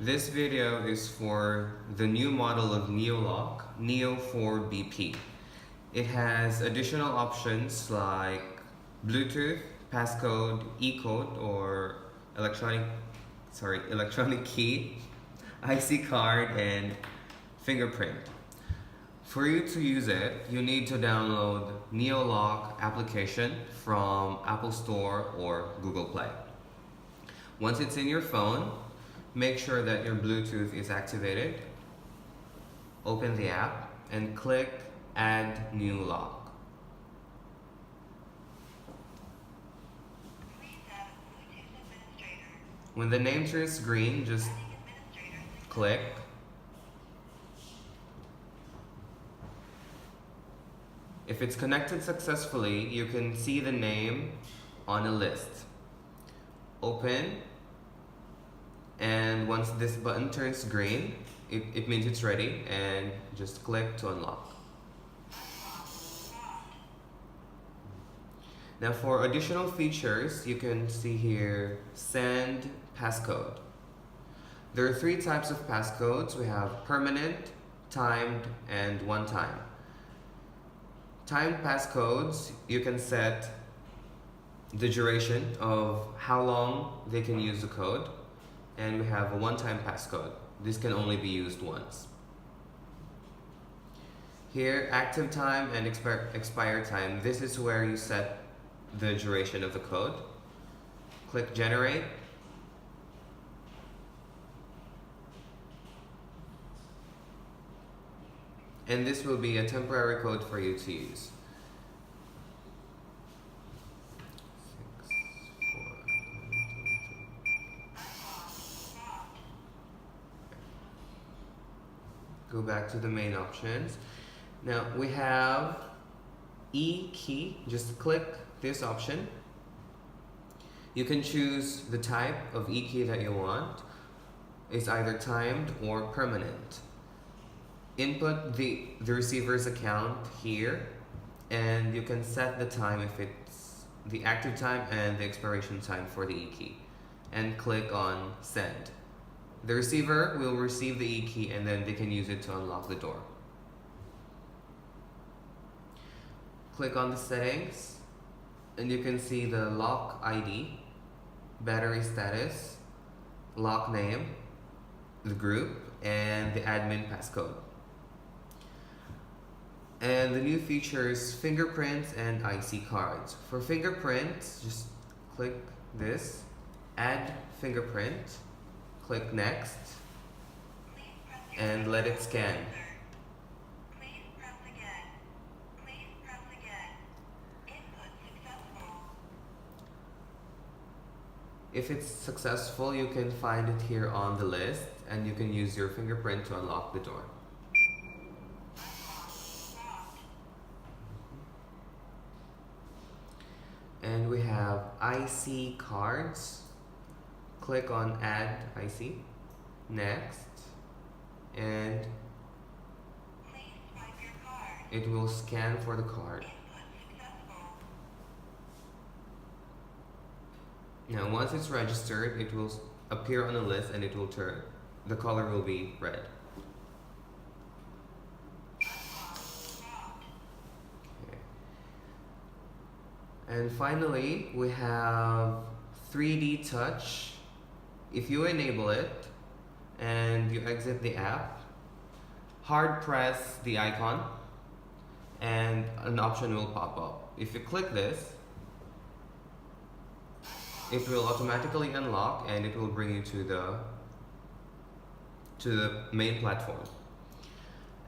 This video is for the new model of Neolock NEO4 BP. It has additional options like Bluetooth, passcode, E-code or electronic key, IC card, and fingerprint. For you to use it, you need to download Neolock application from Apple Store or Google Play. Once it's in your phone, make sure that your Bluetooth is activated. Open the app and click Add New Lock. When the name turns green, just click. If it's connected successfully, you can see the name on a list. Open, and once this button turns green, it means it's ready, and just click to unlock. Now for additional features, you can see here, send passcode. There are three types of passcodes. We have permanent, timed, and one time. Timed passcodes, you can set the duration of how long they can use the code, and we have a one-time passcode. This can only be used once. Here, active time and expire time. This is where you set the duration of the code. Click generate. And this will be a temporary code for you to use. 6, 4, Go back to the main options. Now we have E key. Just click this option. You can choose the type of E key that you want. It's either timed or permanent. Input the receiver's account here, and you can set the time if it's the active time and the expiration time for the E key, and click on send. The receiver will receive the E key, and then they can use it to unlock the door. Click on the settings, and you can see the lock ID, battery status, lock name, the group, and the admin passcode. And the new features, fingerprints and IC cards. For fingerprints, just click this, add fingerprint, click next, and let it scan. If it's successful, you can find it here on the list, and you can use your fingerprint to unlock the door. And we have IC cards. Click on add IC, next, and it will scan for the card. Now once it's registered, it will appear on the list, and it will turn, the color will be red. And finally, we have 3D touch. If you enable it and you exit the app, hard press the icon and an option will pop up. If you click this, it will automatically unlock, and it will bring you to the main platform.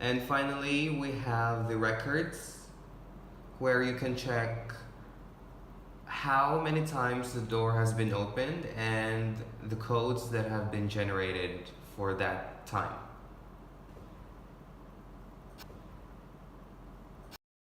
And finally, we have the records, where you can check how many times the door has been opened and the codes that have been generated for that time.